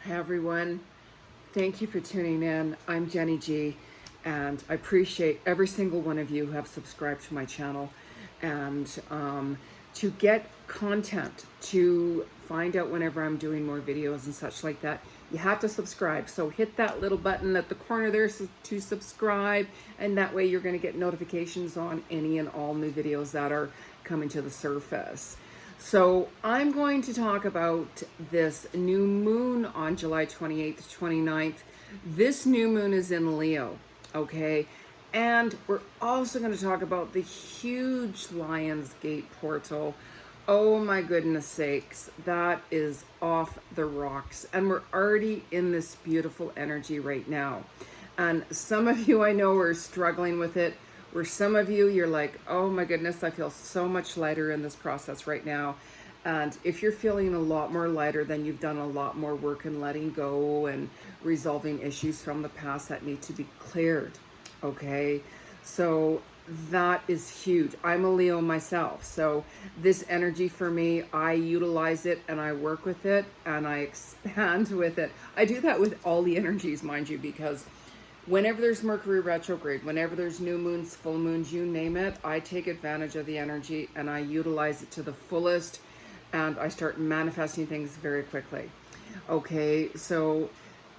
Hi everyone, thank you for tuning in. I'm Jeni Ji, and I appreciate every single one of you who have subscribed to my channel. And to get content, to find out whenever I'm doing more videos and such like that, you have to subscribe. So hit that little button at the corner there to subscribe, and that way you're going to get notifications on any and all new videos that are coming to the surface. So I'm going to talk about this new moon on July 28th, 29th. This new moon is in Leo, okay? And we're also going to talk about the huge Lion's Gate portal. Oh my goodness sakes, that is off the rocks. And we're already in this beautiful energy right now. And some of you I know are struggling with it, where some of you, you're like, oh my goodness, I feel so much lighter in this process right now. And if you're feeling a lot more lighter, then you've done a lot more work in letting go and resolving issues from the past that need to be cleared, okay? So that is huge. I'm a Leo myself, so this energy for me, I utilize it and I work with it and I expand with it. I do that with all the energies, mind you, because whenever there's Mercury retrograde, whenever there's new moons, full moons, you name it, I take advantage of the energy and I utilize it to the fullest, and I start manifesting things very quickly. Okay, so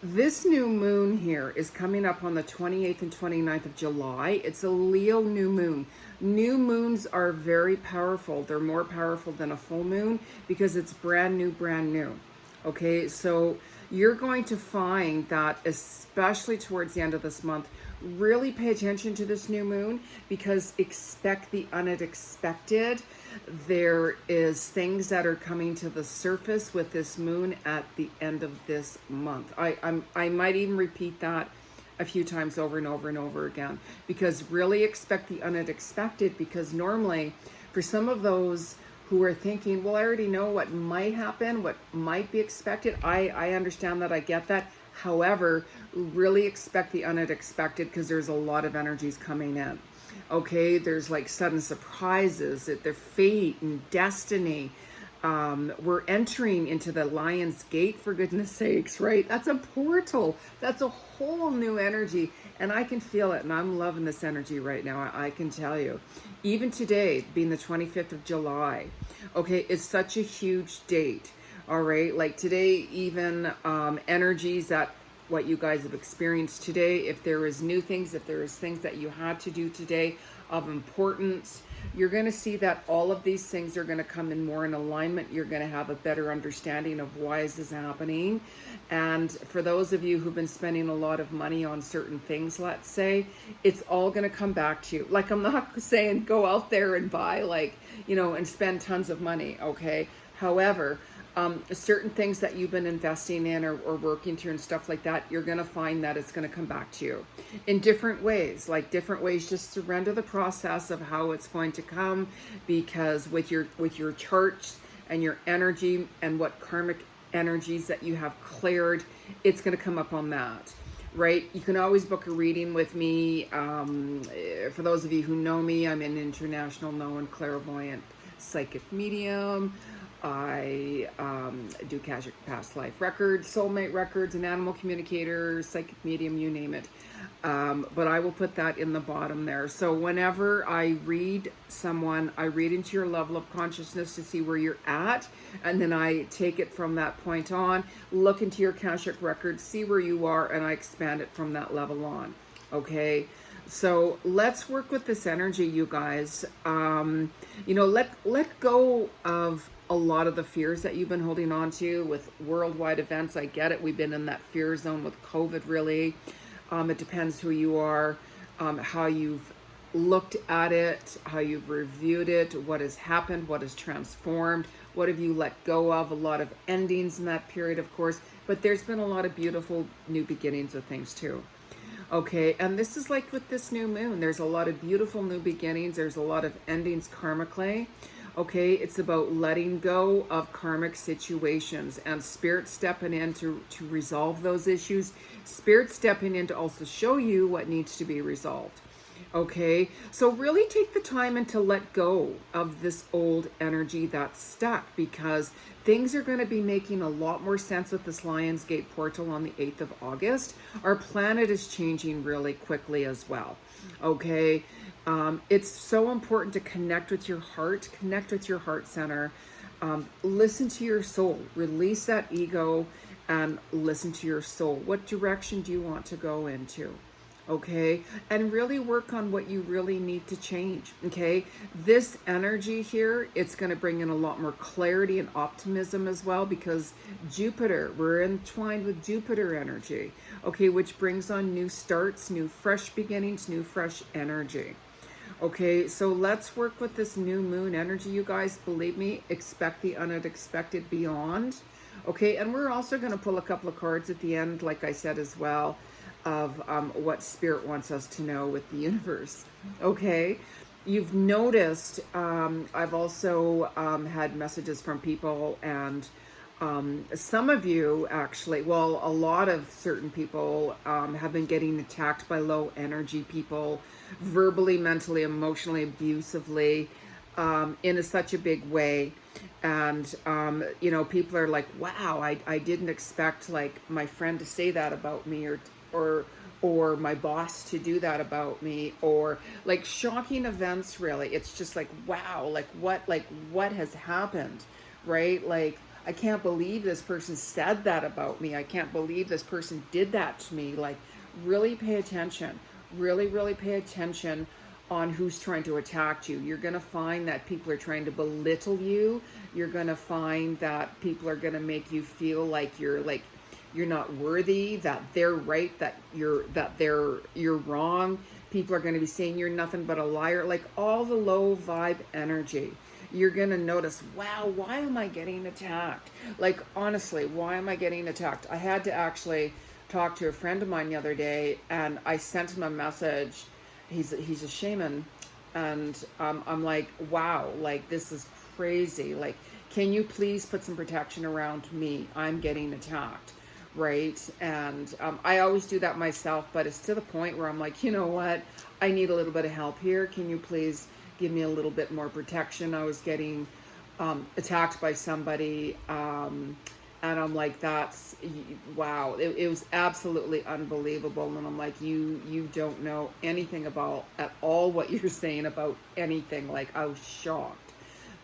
this new moon here is coming up on the 28th and 29th of July. It's a Leo new moon. New moons are very powerful. They're more powerful than a full moon because it's brand new, brand new. Okay, so you're going to find that, especially towards the end of this month, really pay attention to this new moon because expect the unexpected. There is things that are coming to the surface with this moon at the end of this month. I might even repeat that a few times over and over and over again, because really expect the unexpected, because normally for some of those who are thinking, well, I already know what might happen, what might be expected. I understand that, I get that. However, really expect the unexpected because there's a lot of energies coming in. Okay, there's like sudden surprises, their fate and destiny. We're entering into the Lion's Gate, for goodness sakes, right? That's a portal. That's a whole new energy, and I can feel it, and I'm loving this energy right now. I can tell you. Even today, being the 25th of July, okay, it's such a huge date, all right? Like today, even energies that what you guys have experienced today, if there is new things, if there is things that you had to do today of importance, you're going to see that all of these things are going to come in more in alignment. You're going to have a better understanding of why is this happening. And for those of you who've been spending a lot of money on certain things, let's say, it's all going to come back to you. Like, I'm not saying go out there and buy, like, you know, and spend tons of money, okay? However, certain things that you've been investing in or working through and stuff like that, you're going to find that it's going to come back to you in different ways, like different ways. Just surrender the process of how it's going to come, because with your charts and your energy and what karmic energies that you have cleared, it's going to come up on that. Right? You can always book a reading with me. For those of you who know me, I'm an international known clairvoyant psychic medium. I do Akashic past life records, soulmate records, an animal communicator, psychic medium, you name it. But I will put that in the bottom there. So whenever I read someone, I read into your level of consciousness to see where you're at, and then I take it from that point on, look into your Akashic records, see where you are, and I expand it from that level on. Okay? So let's work with this energy, you guys. You know, let go of a lot of the fears that you've been holding on to with worldwide events. I get it. We've been in that fear zone with COVID, really. It depends who you are, how you've looked at it, how you've reviewed it, what has happened, what has transformed, what have you let go of. A lot of endings in that period, of course, but there's been a lot of beautiful new beginnings of things too. Okay, and this is like with this new moon. There's a lot of beautiful new beginnings. There's a lot of endings karmically. Okay, it's about letting go of karmic situations and spirit stepping in to resolve those issues. Spirit stepping in to also show you what needs to be resolved. Okay, so really take the time and to let go of this old energy that's stuck, because things are going to be making a lot more sense with this Lionsgate portal on the 8th of August. Our planet is changing really quickly as well. Okay, it's so important to connect with your heart, connect with your heart center, listen to your soul, release that ego, and listen to your soul. What direction do you want to go into? Okay, and really work on what you really need to change. Okay, this energy here, it's going to bring in a lot more clarity and optimism as well, because Jupiter, we're entwined with Jupiter energy, okay, which brings on new starts, new fresh beginnings, new fresh energy. Okay, so let's work with this new moon energy, you guys. Believe me, expect the unexpected beyond. Okay, and we're also going to pull a couple of cards at the end, like I said as well, of what Spirit wants us to know with the universe. Okay, you've noticed I've also had messages from people, and some of you actually, well, a lot of certain people have been getting attacked by low energy people, verbally, mentally, emotionally, abusively, in such a big way. And you know, people are like, wow, I didn't expect like my friend to say that about me, or my boss to do that about me, or like shocking events. Really, it's just like, wow, like what has happened, right? Like, I can't believe this person said that about me. I can't believe this person did that to me. Like, really pay attention. Really pay attention on who's trying to attack you. You're going to find that people are trying to belittle you. You're going to find that people are going to make you feel like you're not worthy, that they're right, that you're wrong. People are going to be saying you're nothing but a liar. Like, all the low vibe energy. You're going to notice, wow, why am I getting attacked? Like, honestly, why am I getting attacked? I had to actually talk to a friend of mine the other day, and I sent him a message. He's a shaman, and I'm like, wow, like, this is crazy. Like, can you please put some protection around me? I'm getting attacked, right? And I always do that myself, but it's to the point where I'm like, you know what? I need a little bit of help here. Can you please give me a little bit more protection? I was getting attacked by somebody, and I'm like, that's, wow, it was absolutely unbelievable. And I'm like, you don't know anything about at all what you're saying about anything. Like, I was shocked.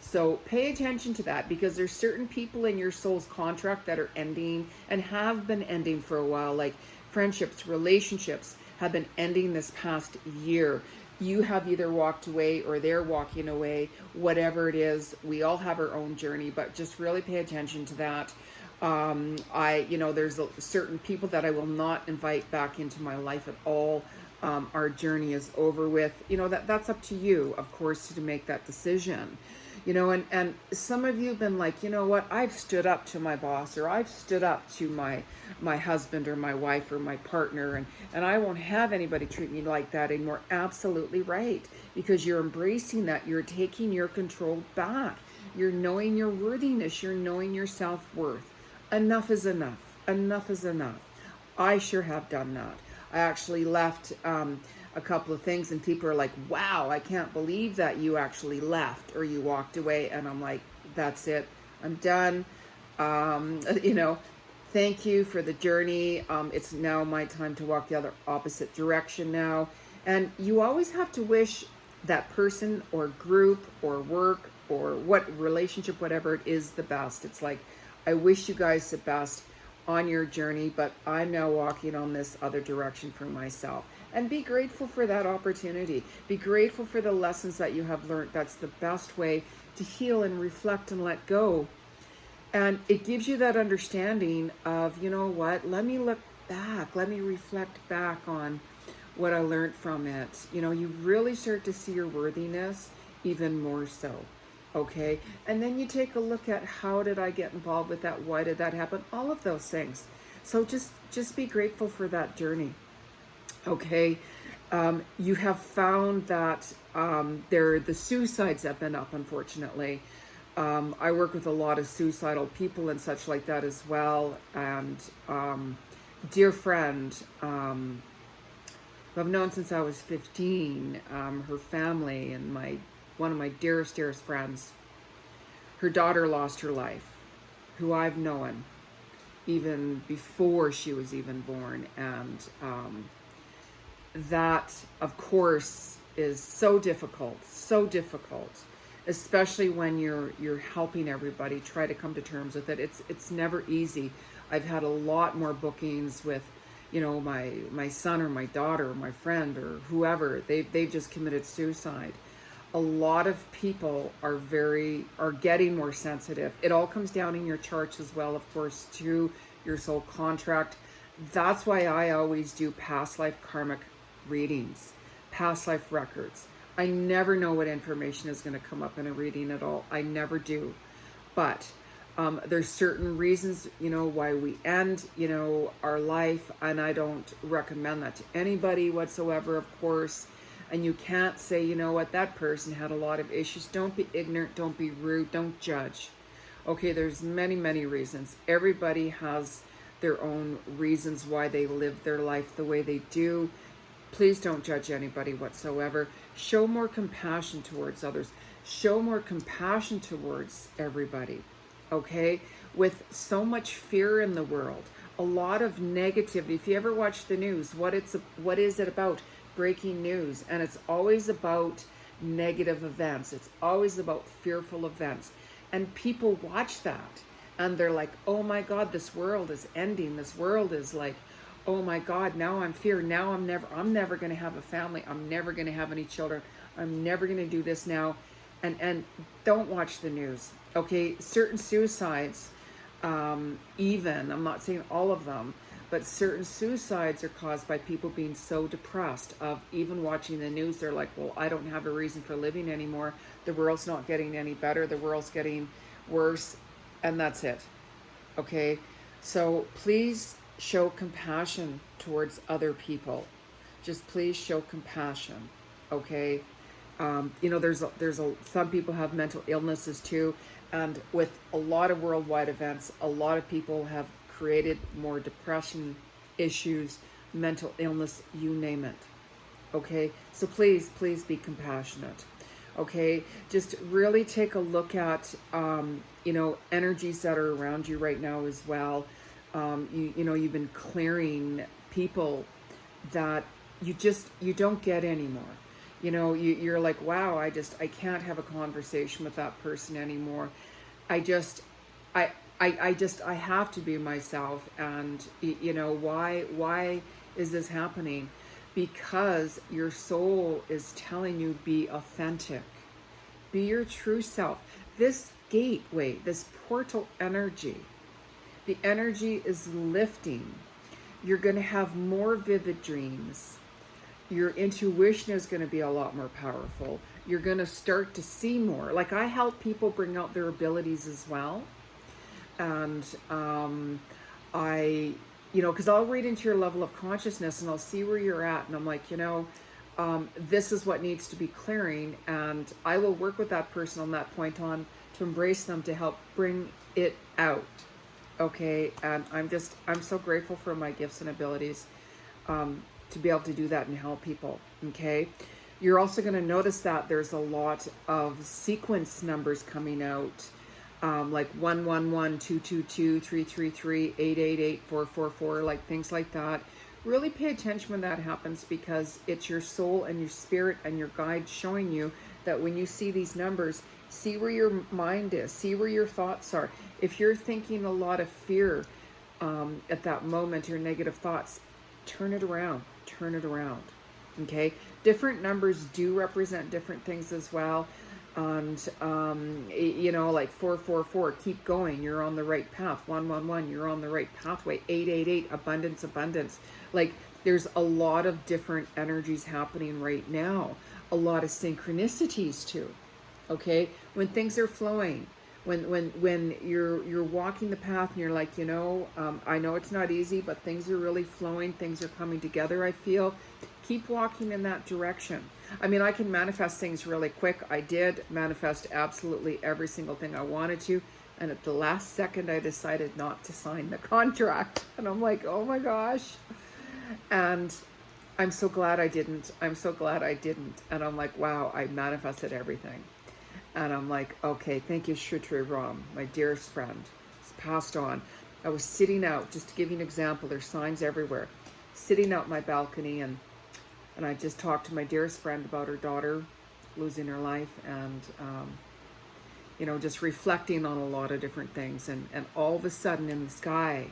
So pay attention to that, because there's certain people in your soul's contract that are ending and have been ending for a while, like friendships, relationships have been ending this past year. You have either walked away or they're walking away, whatever it is. We all have our own journey, but just really pay attention to that. There's certain people that I will not invite back into my life at all. Our journey is over with. You know, that's up to you, of course, to make that decision. You know, and some of you have been like, you know what, I've stood up to my boss, or I've stood up to my husband or my wife or my partner, and I won't have anybody treat me like that anymore. Absolutely right, because you're embracing that. You're taking your control back. You're knowing your worthiness. You're knowing your self-worth. Enough is enough. Enough is enough. I sure have done that. I actually left a couple of things, and people are like, wow, I can't believe that you actually left or you walked away. And I'm like, that's it. I'm done. Thank you for the journey. It's now my time to walk the other opposite direction now. And you always have to wish that person or group or work or what relationship, whatever it is, the best. It's like, I wish you guys the best on your journey, but I'm now walking on this other direction for myself. And be grateful for that opportunity. Be grateful for the lessons that you have learned. That's the best way to heal and reflect and let go. And it gives you that understanding of, you know what, let me look back. Let me reflect back on what I learned from it. You know, you really start to see your worthiness even more so. Okay, and then you take a look at, how did I get involved with that? Why did that happen? All of those things. So just be grateful for that journey. Okay, you have found that the suicides have been up, unfortunately. I work with a lot of suicidal people and such like that as well. And dear friend, who I've known since I was 15, her family, and one of my dearest friends. Her daughter lost her life, who I've known even before she was even born. And that, of course, is so difficult, especially when you're helping everybody try to come to terms with it. It's never easy. I've had a lot more bookings with, you know, my son or my daughter or my friend or whoever. They've just committed suicide. A lot of people are getting more sensitive. It all comes down in your charts as well, of course, to your soul contract. That's why I always do past life karmic readings, past life records. I never know what information is going to come up in a reading at all. I never do. But there's certain reasons, you know, why we end, you know, our life. And I don't recommend that to anybody whatsoever, of course. And you can't say, you know what, that person had a lot of issues. Don't be ignorant. Don't be rude. Don't judge. Okay, there's many reasons. Everybody has their own reasons why they live their life the way they do. Please don't judge anybody whatsoever. Show more compassion towards others. Show more compassion towards everybody. Okay? With so much fear in the world, a lot of negativity. If you ever watch the news, what is it about? Breaking news. And it's always about negative events. It's always about fearful events. And people watch that and they're like, oh my God, this world is ending. This world is like, oh my God, now I'm fear. Now I'm never going to have a family. I'm never going to have any children. I'm never going to do this now. And don't watch the news. Okay. Certain suicides, even, I'm not saying all of them, but certain suicides are caused by people being so depressed of even watching the news. They're like, well, I don't have a reason for living anymore. The world's not getting any better. The world's getting worse. And that's it. Okay. So please show compassion towards other people. Just please show compassion. Okay. You know, some people have mental illnesses too. And with a lot of worldwide events, a lot of people have created more depression issues, mental illness, you name it. Okay, so please be compassionate. Okay, just really take a look at you know, energies that are around you right now as well. You know, you've been clearing people that you don't get anymore. You know, you're like, wow, I can't have a conversation with that person anymore. I have to be myself. And you know, why is this happening? Because your soul is telling you, be authentic, be your true self. This gateway, this portal energy, the energy is lifting. You're going to have more vivid dreams. Your intuition is going to be a lot more powerful. You're going to start to see more. Like, I help people bring out their abilities as well. And you know, because I'll read into your level of consciousness and I'll see where you're at. And I'm like, you know, this is what needs to be clearing. And I will work with that person on that point on to embrace them, to help bring it out. Okay. And I'm so grateful for my gifts and abilities to be able to do that and help people. Okay. You're also going to notice that there's a lot of sequence numbers coming out. Like 111, 222, 333, 888, 444, like things like that. Really pay attention when that happens, because it's your soul and your spirit and your guide showing you that when you see these numbers, see where your mind is, see where your thoughts are. If you're thinking a lot of fear at that moment, or negative thoughts, turn it around, okay? Different numbers do represent different things as well. And, you know, like 444, keep going, you're on the right path. 111, you're on the right pathway. 888, abundance. Like, there's a lot of different energies happening right now. A lot of synchronicities too. Okay, when things are flowing, when you're walking the path and you're like, you know, I know it's not easy, but things are really flowing. Things are coming together. I feel. Keep walking in that direction. I mean, I can manifest things really quick. I did manifest absolutely every single thing I wanted to. And at the last second, I decided not to sign the contract. And I'm like, oh my gosh. And I'm so glad I didn't. I'm so glad I didn't. And I'm like, wow, I manifested everything. And I'm like, okay, thank you, Shutri Ram, my dearest friend. It's passed on. I was sitting out, just to give you an example, there's signs everywhere. Sitting out my balcony, and I just talked to my dearest friend about her daughter losing her life, and just reflecting on a lot of different things. And all of a sudden in the sky,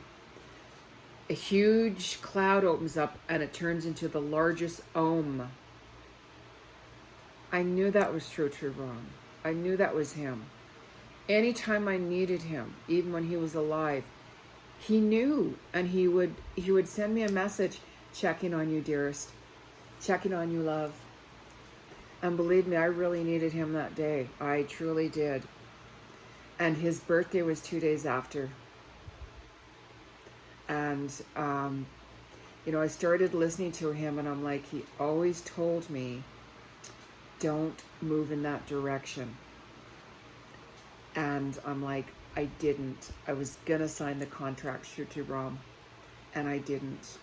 a huge cloud opens up and it turns into the largest Om. I knew that was true wrong. I knew that was him. Anytime I needed him, even when he was alive, he knew, and he would send me a message, checking on you, dearest, checking on you, love. And believe me, I really needed him that day. I truly did. And his birthday was 2 days after. And I started listening to him, and I'm like, he always told me, don't move in that direction. And I'm like, I didn't. I was gonna sign the contract, Shruti Ram, and I didn't.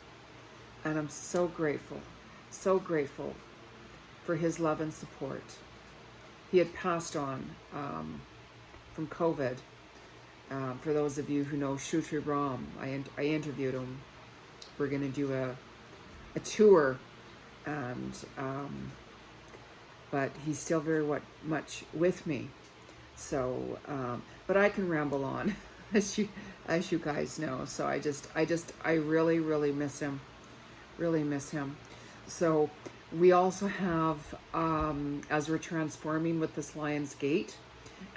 And I'm so grateful for his love and support. He had passed on from COVID. For those of you who know Shruti Ram, I interviewed him. We're gonna do a tour, and but he's still very much with me. So, but I can ramble on, as you guys know. So I really miss him, really miss him. So we also have, as we're transforming with this Lion's Gate,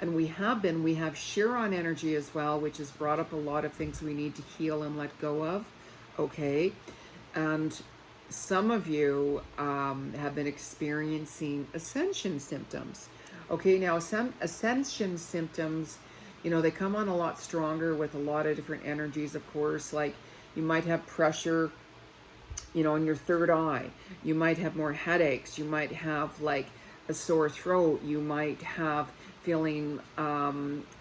and we have Chiron energy as well, which has brought up a lot of things we need to heal and let go of. Okay, and some of you have been experiencing ascension symptoms. Okay, now some ascension symptoms, they come on a lot stronger with a lot of different energies, of course. Like you might have pressure, in your third eye. You might have more headaches. You might have like a sore throat. You might have feeling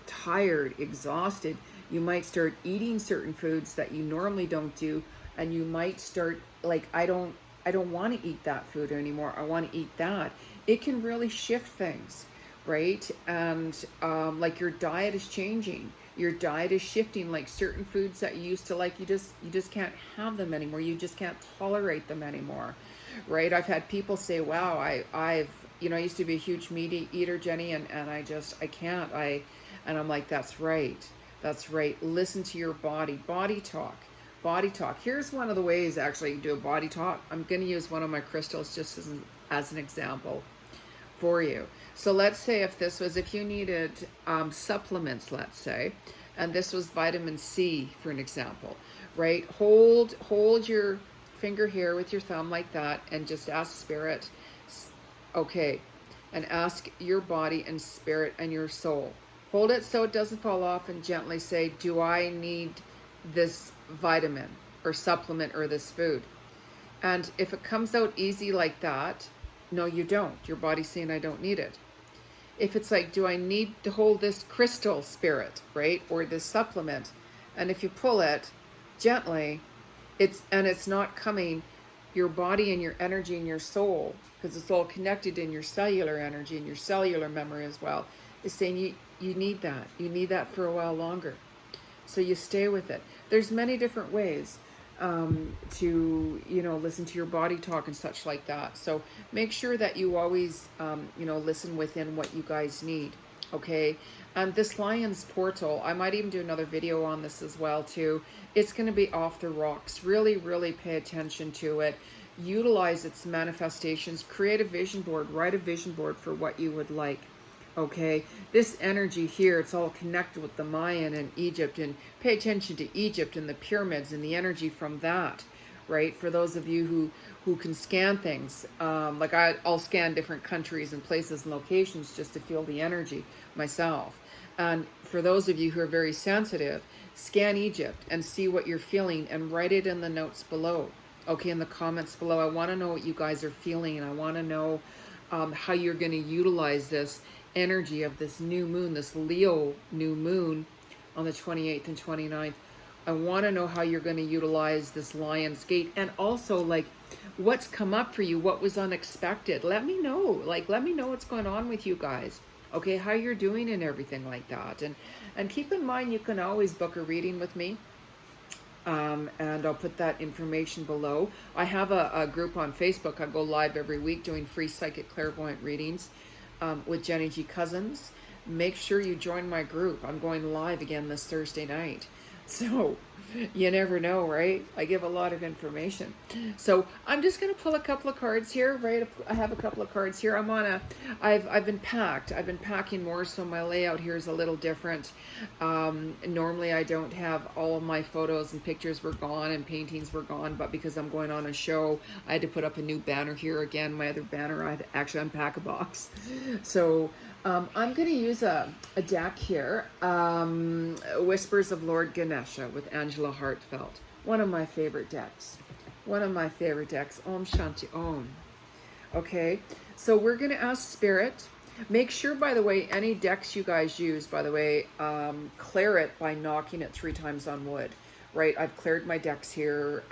tired, exhausted. You might start eating certain foods that you normally don't do, and you might start like, I don't want to eat that food anymore. I want to eat that. It can really shift things, right? And like your diet is changing. Your diet is shifting. Like certain foods that you used to like, you just can't have them anymore. You just can't tolerate them anymore, right? I've had people say, "Wow, I used to be a huge meat eater, Jenny, and I can't." And I'm like, "That's right. That's right. Listen to your body. Body talk." Body talk. Here's one of the ways actually you do a body talk. I'm going to use one of my crystals just as an example for you. So let's say if you needed supplements, let's say, and this was vitamin C for an example, right? Hold your finger here with your thumb like that, and just ask spirit, okay, and ask your body and spirit and your soul. Hold it so it doesn't fall off, and gently say, do I need this vitamin or supplement or this food? And if it comes out easy like that, no, you don't. Your body's saying, I don't need it. If it's like, do I need to hold this crystal, spirit, right? Or this supplement? And if you pull it gently, it's not coming, your body and your energy and your soul, because it's all connected in your cellular energy and your cellular memory as well, is saying you need that. You need that for a while longer. So you stay with it. There's many different ways to listen to your body talk and such like that. So make sure that you always listen within what you guys need. Okay, and this Lion's Portal, I might even do another video on this as well too. It's going to be off the rocks. Really pay attention to it. Utilize its manifestations. Create a vision board. Write a vision board for what you would like. Okay, this energy here, it's all connected with the Mayan and Egypt, and pay attention to Egypt and the pyramids and the energy from that, right? For those of you who can scan things, like I'll scan different countries and places and locations just to feel the energy myself. And for those of you who are very sensitive, scan Egypt and see what you're feeling and write it in the notes below. Okay, in the comments below. I want to know what you guys are feeling, and I want to know how you're going to utilize this energy of this new moon, this Leo new moon on the 28th and 29th. I want to know how you're going to utilize this Lion's Gate, and also like what's come up for you, what was unexpected. Let me know. Like, let me know what's going on with you guys. Okay, how you're doing and everything like that. And keep in mind, you can always book a reading with me. And I'll put that information below. I have a group on Facebook. I go live every week doing free psychic clairvoyant readings with Jeni Ji Cousins. Make sure you join my group. I'm going live again this Thursday night. So you never know, right? I give a lot of information. So I'm just going to pull a couple of cards here, right? I have a couple of cards here. I've been packed. I've been packing more, so my layout here is a little different. Normally I don't have all of my photos and pictures were gone and paintings were gone, but because I'm going on a show, I had to put up a new banner here again. My other banner, I had to actually unpack a box. So I'm going to use a deck here, Whispers of Lord Ganesha with Angela Hartfeld. One of my favorite decks. One of my favorite decks. Om Shanti Om. Okay, so we're going to ask Spirit. Make sure, by the way, any decks you guys use, by the way, clear it by knocking it 3 times on wood. Right, I've cleared my decks here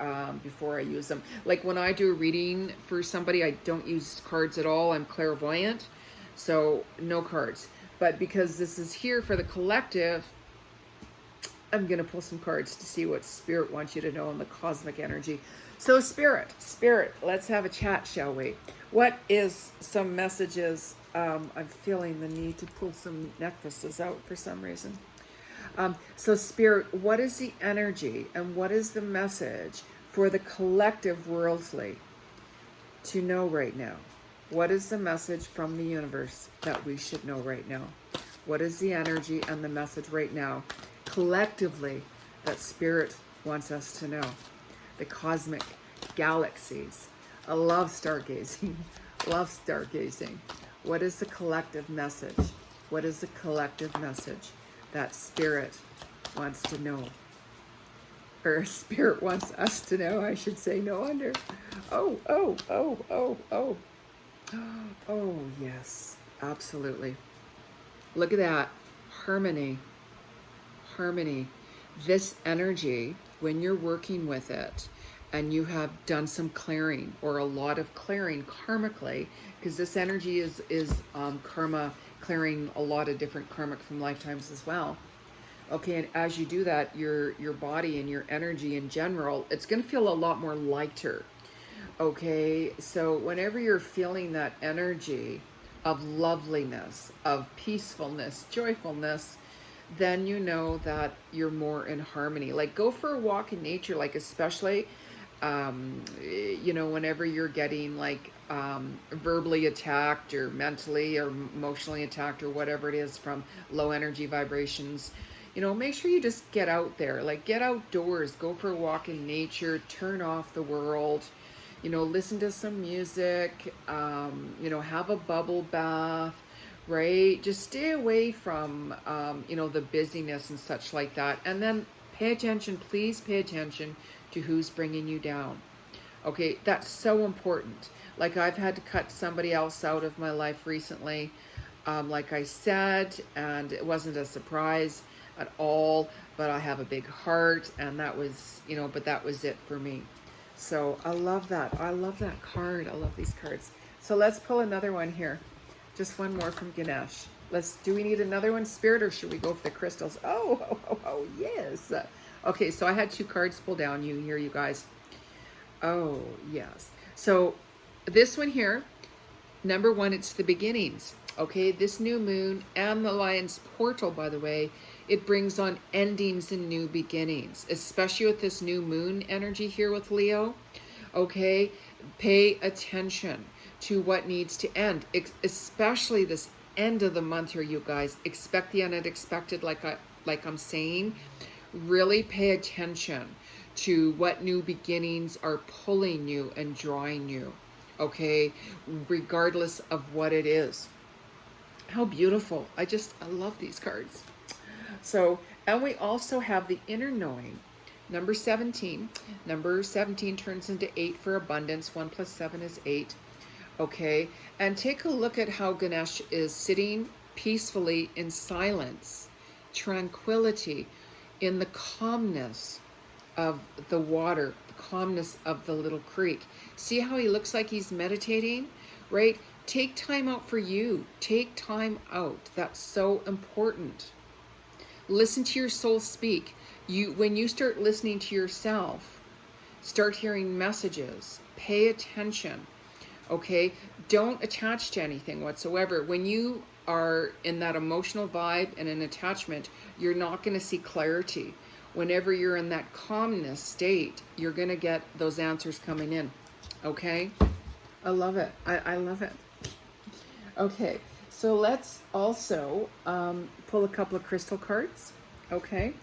before I use them. Like when I do a reading for somebody, I don't use cards at all. I'm clairvoyant. So no cards, but because this is here for the collective, I'm going to pull some cards to see what Spirit wants you to know in the cosmic energy. So Spirit, let's have a chat, shall we? What is some messages? I'm feeling the need to pull some necklaces out for some reason. So Spirit, what is the energy and what is the message for the collective worldly to know right now? What is the message from the universe that we should know right now? What is the energy and the message right now, collectively, that Spirit wants us to know? The cosmic galaxies. I love stargazing. Love stargazing. What is the collective message? What is the collective message that Spirit wants to know? Or Spirit wants us to know, I should say. No wonder. Oh. Oh, yes, absolutely. Look at that. Harmony. Harmony. This energy, when you're working with it and you have done some clearing or a lot of clearing karmically, because this energy is karma, clearing a lot of different karmic from lifetimes as well. Okay, and as you do that, your body and your energy in general, it's going to feel a lot more lighter. Okay, so whenever you're feeling that energy of loveliness, of peacefulness, joyfulness, then you know that you're more in harmony. Like go for a walk in nature, like especially, you know, whenever you're getting like verbally attacked or mentally or emotionally attacked or whatever it is from low energy vibrations, you know, make sure you just get out there, like get outdoors, go for a walk in nature, turn off the world. You know, listen to some music, you know, have a bubble bath, right? Just stay away from, you know, the busyness and such like that. And then pay attention, please pay attention to who's bringing you down. Okay, that's so important. Like I've had to cut somebody else out of my life recently, like I said, and it wasn't a surprise at all, but I have a big heart and that was, you know, but that was it for me. So I love that. I love that card. I love these cards. So let's pull another one here. Just one more from Ganesh. Do we need another one, Spirit, or should we go for the crystals? Oh, yes. Okay, so I had 2 cards pulled down here, you guys. Oh, yes. So this one here, number 1, it's the beginnings. Okay, this new moon and the Lion's portal, by the way, it brings on endings and new beginnings, especially with this new moon energy here with Leo. Okay, pay attention to what needs to end, especially this end of the month here, you guys. Expect the unexpected, like I'm saying. Really pay attention to what new beginnings are pulling you and drawing you. Okay, regardless of what it is. How beautiful. I love these cards. So, and we also have the inner knowing, number 17. Number 17 turns into 8 for abundance. 1 + 7 is 8. Okay, and take a look at how Ganesh is sitting peacefully in silence, tranquility, in the calmness of the water, the calmness of the little creek. See how he looks like he's meditating, right? Take time out for you. Take time out. That's so important. Listen to your soul speak. When you start listening to yourself, start hearing messages. Pay attention. Okay? Don't attach to anything whatsoever. When you are in that emotional vibe and an attachment, you're not going to see clarity. Whenever you're in that calmness state, you're going to get those answers coming in. Okay? I love it. I love it. Okay, so let's also pull a couple of crystal cards. Okay,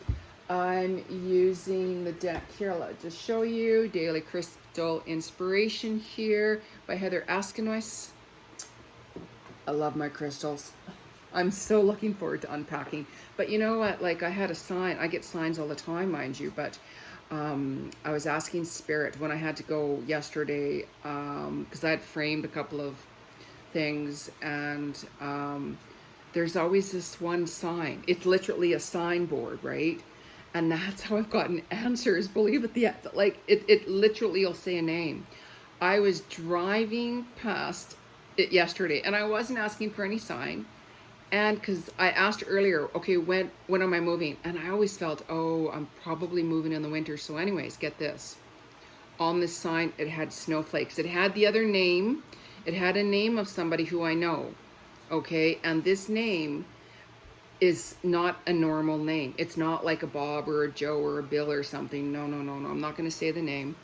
I'm using the deck here. I'll just show you Daily Crystal Inspiration here by Heather Askinois. I love my crystals. I'm so looking forward to unpacking. But you know what? Like, I had a sign. I get signs all the time, mind you. But I was asking Spirit when I had to go yesterday because I had framed a couple of things, and there's always this one sign. It's literally a signboard, right? And that's how I've gotten answers. Believe it, like it literally will say a name. I was driving past it yesterday, and I wasn't asking for any sign. And because I asked earlier, okay, when am I moving? And I always felt, oh, I'm probably moving in the winter. So anyways, get this. On this sign, it had snowflakes. It had the other name. It had a name of somebody who I know, okay? And this name is not a normal name. It's not like a Bob or a Joe or a Bill or something. No. I'm not going to say the name.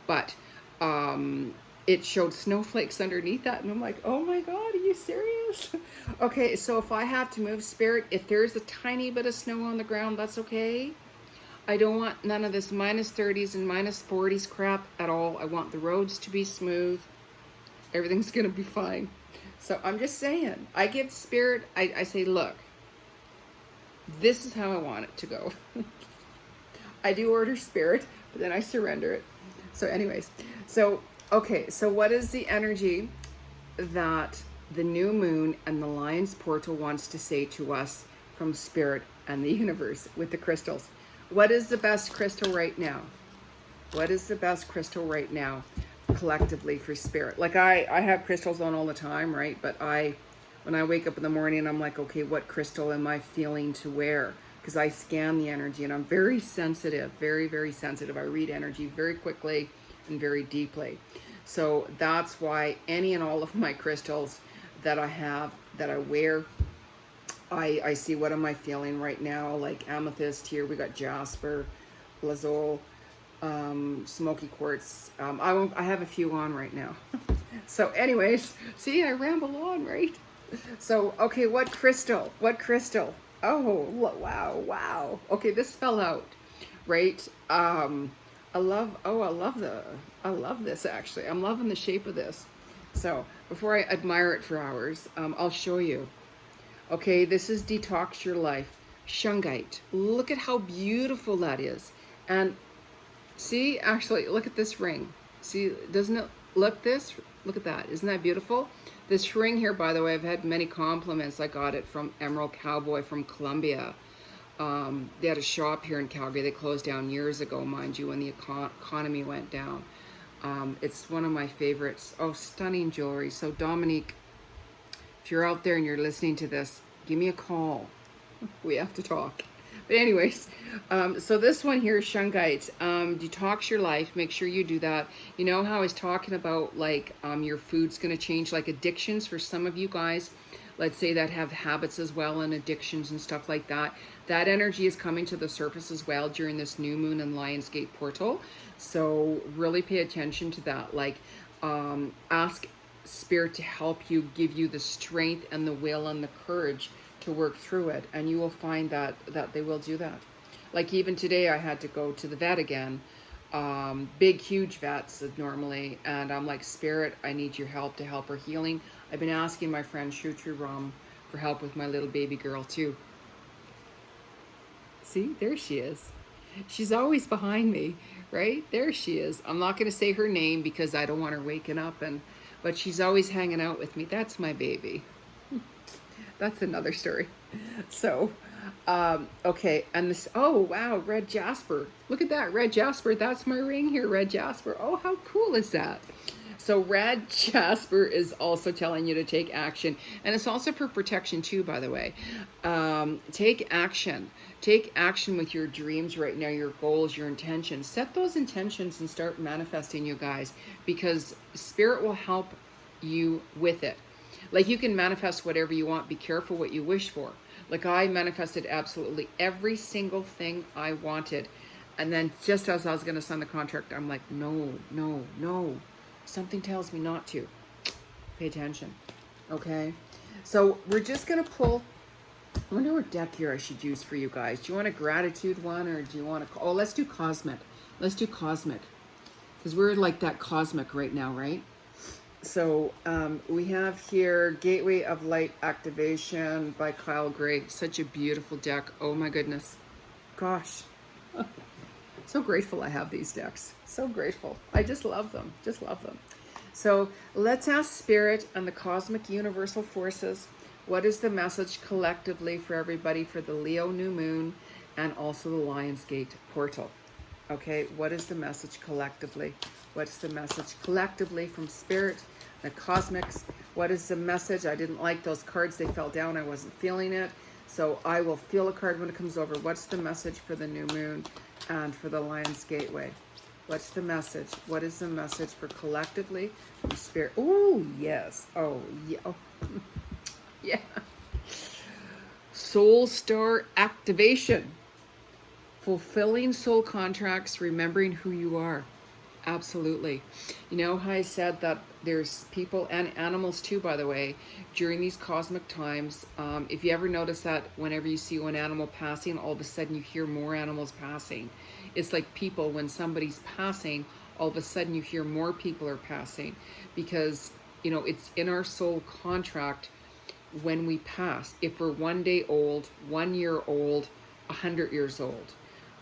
But it showed snowflakes underneath that. And I'm like, oh my God, are you serious? Okay, so if I have to move, Spirit, if there's a tiny bit of snow on the ground, that's okay. I don't want none of this minus 30s and minus 40s crap at all. I want the roads to be smooth. Everything's going to be fine. So I'm just saying, I give Spirit, I say, look, this is how I want it to go. I do order Spirit, but then I surrender it. So anyways, so, okay, so what is the energy that the new moon and the Lion's Portal wants to say to us from Spirit and the universe with the crystals? What is the best crystal right now? What is the best crystal right now? Collectively for Spirit. Like I have crystals on all the time, right? But when I wake up in the morning, I'm like, okay, what crystal am I feeling to wear? Because I scan the energy, and I'm very sensitive, very, very sensitive. I read energy very quickly and very deeply. So that's why any and all of my crystals that I have, that I wear, I see what am I feeling right now. Like amethyst here, we got jasper, lazuli, smoky quartz. I have a few on right now. So anyways, see, I ramble on, right? So, okay, what crystal? Oh, wow. Okay, this fell out, right? I love this actually. I'm loving the shape of this. So before I admire it for hours, I'll show you. Okay, this is Detox Your Life. Shungite. Look at how beautiful that is. And see, actually, look at this ring. See, doesn't it look at that. Isn't that beautiful? This ring here, by the way, I've had many compliments. I got it from Emerald Cowboy from Colombia. They had a shop here in Calgary. They closed down years ago, mind you, when the economy went down. It's one of my favorites. Oh, stunning jewelry. So Dominique, if you're out there and you're listening to this, give me a call. We have to talk. But anyways, so this one here is Shungite. Detox your life. Make sure you do that. You know how I was talking about, like, your food's going to change, like addictions for some of you guys, let's say, that have habits as well and addictions and stuff like that. That energy is coming to the surface as well during this new moon and Lionsgate portal. So really pay attention to that. Like, ask Spirit to help you, give you the strength and the will and the courage to work through it, and you will find that they will do that. Like even today, I had to go to the vet again, big huge vets normally, and I'm like, Spirit, I need your help to help her healing. I've been asking my friend Shutri Ram for help with my little baby girl too. See, there she is. She's always behind me, right? There she is. I'm not going to say her name because I don't want her waking up, but she's always hanging out with me. That's my baby. That's another story. So, Okay, and this, oh wow, red jasper. Look at that, red jasper. That's my ring here, red jasper. Oh, how cool is that? So red jasper is also telling you to take action. And it's also for protection too, by the way. Take action. Take action with your dreams right now, your goals, your intentions. Set those intentions and start manifesting, you guys, because spirit will help you with it. Like, you can manifest whatever you want. Be careful what you wish for. Like, I manifested absolutely every single thing I wanted. And then just as I was going to sign the contract, I'm like, no, no, no. Something tells me not to. Pay attention. Okay? So we're just going to pull. I wonder what deck here I should use for you guys. Do you want a gratitude one, or do you want to... Oh, let's do cosmic. Let's do cosmic. Because we're like that cosmic right now, right? So we have here Gateway of Light Activation by Calgary. Such a beautiful deck. Oh my goodness. Gosh. So grateful I have these decks. So grateful. I just love them. Just love them. So let's ask Spirit and the cosmic universal forces. What is the message collectively for everybody for the Leo new moon and also the Lionsgate portal? Okay, what is the message collectively? What's the message collectively from Spirit, the cosmics? What is the message? I didn't like those cards. They fell down. I wasn't feeling it. So I will feel a card when it comes over. What's the message for the new moon and for the Lion's Gateway? What's the message? What is the message for collectively from Spirit? Oh, yes. Oh, yeah. Oh. Yeah. Soul Star activation. Fulfilling soul contracts, remembering who you are. Absolutely. You know how I said that there's people and animals too, by the way, during these cosmic times. If you ever notice that whenever you see one animal passing, all of a sudden you hear more animals passing. It's like people, when somebody's passing, all of a sudden you hear more people are passing, because, you know, it's in our soul contract when we pass. If we're 1 day old, 1 year old, 100 years old.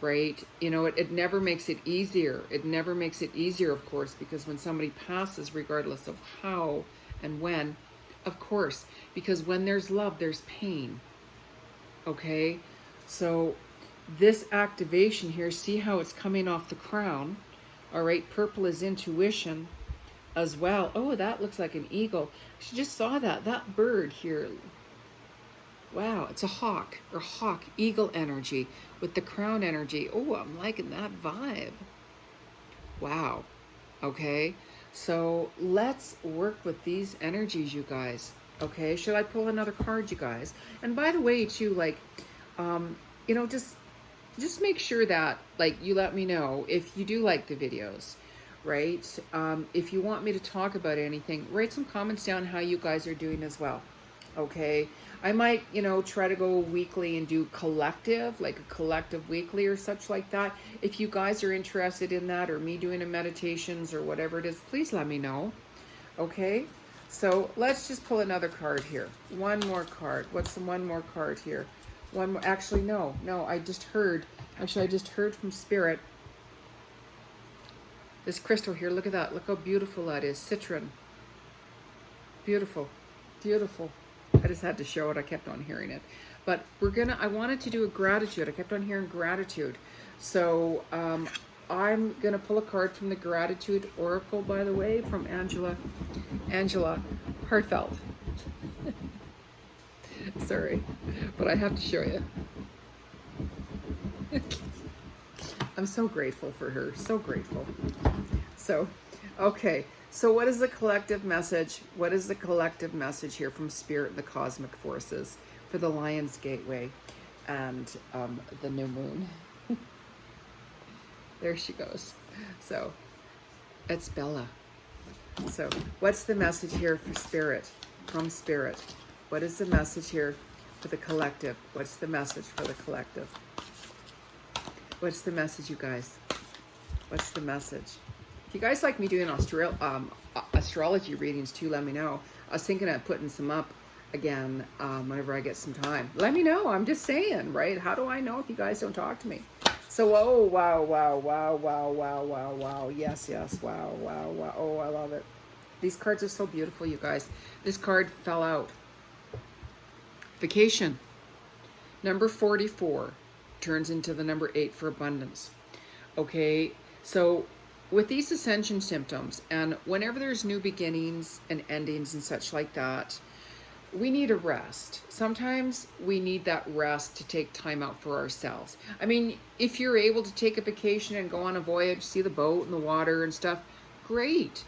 Right? You know, it never makes it easier. It never makes it easier, of course, because when somebody passes, regardless of how and when, of course, because when there's love, there's pain. Okay? So this activation here, see how it's coming off the crown. All right? Purple is intuition as well. Oh, that looks like an eagle. She just saw that. That bird here. Wow, it's a hawk, or hawk, eagle energy with the crown energy. Oh, I'm liking that vibe. Wow. Okay, so let's work with these energies, you guys. Okay, should I pull another card, you guys? And by the way, too, like, you know, just make sure that, like, you let me know if you do like the videos, right? If you want me to talk about anything, write some comments down how you guys are doing as well. Okay, I might, you know, try to go weekly and do collective, like a collective weekly or such like that. If you guys are interested in that, or me doing a meditations or whatever it is, please let me know. Okay, so let's just pull another card here. One more card. What's the one more card here? One more. Actually, no, I just heard. Actually, I just heard from Spirit. This crystal here, look at that. Look how beautiful that is. Citron. Beautiful. Beautiful. I just had to show it. I kept on hearing it. But I wanted to do a gratitude. I kept on hearing gratitude. So I'm going to pull a card from the Gratitude Oracle, by the way, from Angela Hartfeld. Sorry, but I have to show you. I'm so grateful for her. So grateful. So, okay. So what is the collective message? What is the collective message here from Spirit and the cosmic forces for the Lion's Gateway and the new moon? There she goes. So it's Bella. So what's the message here for Spirit, from Spirit? What is the message here for the collective? What's the message for the collective? What's the message, you guys? What's the message? If you guys like me doing astrology readings too, let me know. I was thinking of putting some up again whenever I get some time. Let me know. I'm just saying, right? How do I know if you guys don't talk to me? So, oh, wow, wow, wow, wow, wow, wow, wow. Yes, yes, wow, wow, wow. Oh, I love it. These cards are so beautiful, you guys. This card fell out. Vacation. Number 44 turns into the number 8 for abundance. Okay, so with these ascension symptoms, and whenever there's new beginnings and endings and such like that, we need a rest. Sometimes we need that rest to take time out for ourselves. I mean, if you're able to take a vacation and go on a voyage, see the boat and the water and stuff, great.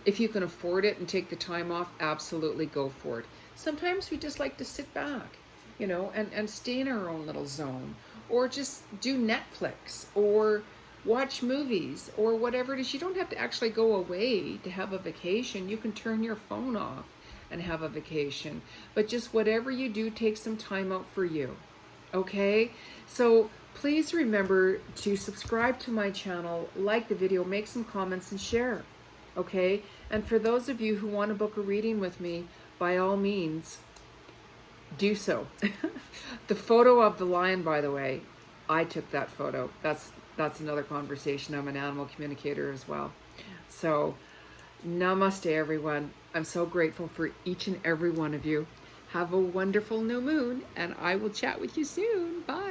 If you can afford it and take the time off, absolutely go for it. Sometimes we just like to sit back, and stay in our own little zone, or just do Netflix, or watch movies, or whatever it is. You don't have to actually go away to have a vacation. You can turn your phone off and have a vacation. But just whatever you do, take some time out for you. Okay? So please remember to subscribe to my channel, like the video, make some comments, and share. Okay? And for those of you who want to book a reading with me, by all means, do so. The photo of the lion, by the way, I took that photo. That's another conversation. I'm an animal communicator as well. So, namaste, everyone. I'm so grateful for each and every one of you. Have a wonderful new moon, and I will chat with you soon. Bye.